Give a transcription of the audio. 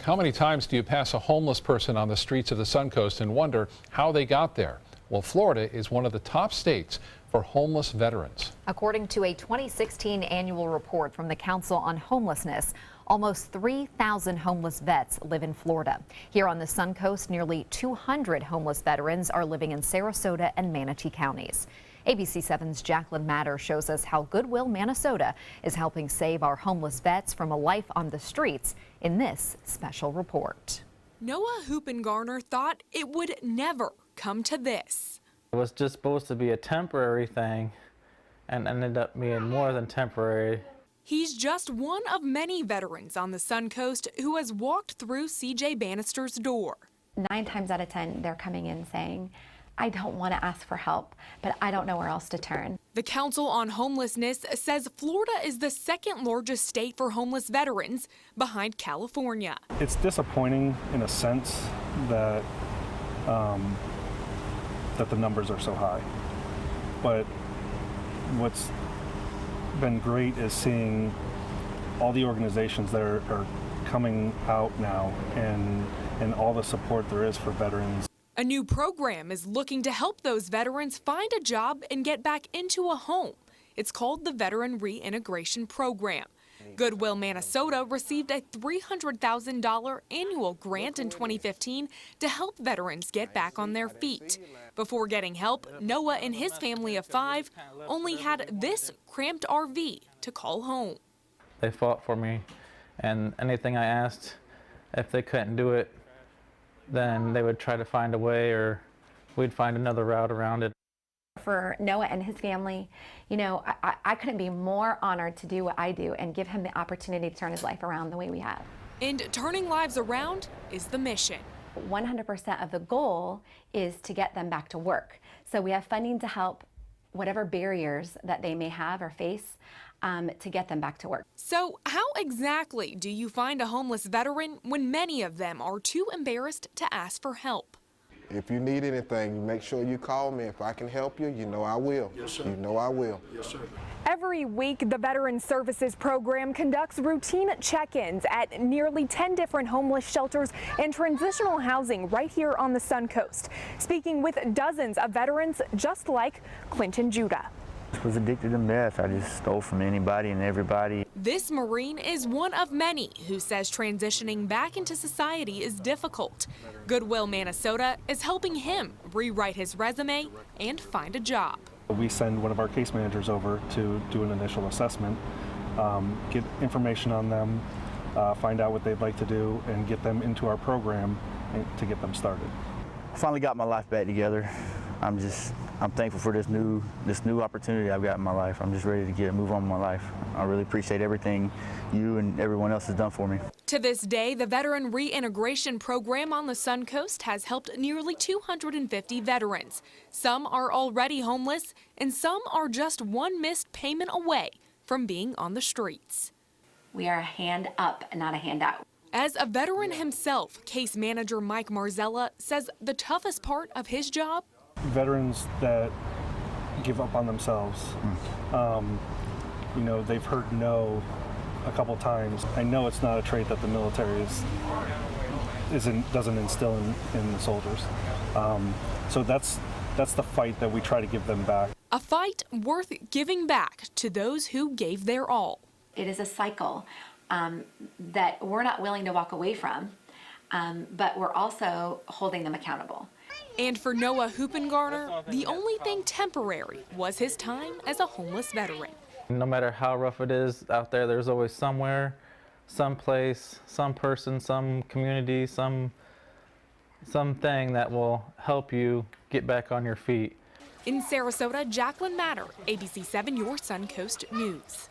How many times do you pass a homeless person on the streets of the Suncoast and wonder how they got there? Well, Florida is one of the top states for homeless veterans. According to a 2016 annual report from the Council on Homelessness, almost 3,000 homeless vets live in Florida. Here on the Suncoast, nearly 200 homeless veterans are living in Sarasota and Manatee counties. ABC 7's Jacqueline Matter shows us how Goodwill Manasota is helping save our homeless vets from a life on the streets in this special report. Noah Hoopengarner thought it would never come to this. It was just supposed to be a temporary thing and ended up being more than temporary. He's just one of many veterans on the Suncoast who has walked through CJ Bannister's door. 9 times out of 10, they're coming in saying, I don't want to ask for help, but I don't know where else to turn. The Council on Homelessness says Florida is the second largest state for homeless veterans, behind California. It's disappointing in a sense that that the numbers are so high. But what's been great is seeing all the organizations that are coming out now and all the support there is for veterans. A new program is looking to help those veterans find a job and get back into a home. It's called the Veteran Reintegration Program. Goodwill Manasota received a $300,000 annual grant in 2015 to help veterans get back on their feet. Before getting help, Noah and his family of 5 only had this cramped RV to call home. They fought for me, and anything I asked, if they couldn't do it, then they would try to find a way, or we'd find another route around it. For Noah and his family, you know, I couldn't be more honored to do what I do and give him the opportunity to turn his life around the way we have. And turning lives around is the mission. 100% of the goal is to get them back to work. So we have funding to help whatever barriers that they may have or face to get them back to work. So how exactly do you find a homeless veteran when many of them are too embarrassed to ask for help? If you need anything, make sure you call me. If I can help you, you know I will. Yes, sir. You know I will. Yes, sir. Every week, the Veteran Services Program conducts routine check-ins at nearly 10 different homeless shelters and transitional housing right here on the Suncoast, speaking with dozens of veterans just like Clinton Judah. I was addicted to meth. I just stole from anybody and everybody. This Marine is one of many who says transitioning back into society is difficult. Goodwill Manasota is helping him rewrite his resume and find a job. We send one of our case managers over to do an initial assessment, get information on them, find out what they'd like to do, and get them into our program to get them started. I finally got my life back together. I'm thankful for this new opportunity I've got in my life. I'm just ready to move on with my life. I really appreciate everything you and everyone else has done for me. To this day, the Veteran Reintegration Program on the Suncoast has helped nearly 250 veterans. Some are already homeless, and some are just one missed payment away from being on the streets. We are a hand up and not a hand out. As a veteran himself, case manager Mike Marzella says the toughest part of his job: veterans that give up on themselves. You know, they've heard no a couple times. I know it's not a trait that the military doesn't instill in the soldiers. So that's the fight that we try to give them back. A fight worth giving back to those who gave their all. It is a cycle that we're not willing to walk away from, but we're also holding them accountable. And for Noah Hoopengarner, the only thing temporary was his time as a homeless veteran. No matter how rough it is out there, there's always somewhere, some place, some person, some community, something that will help you get back on your feet. In Sarasota, Jacqueline Matter, ABC 7, your Suncoast News.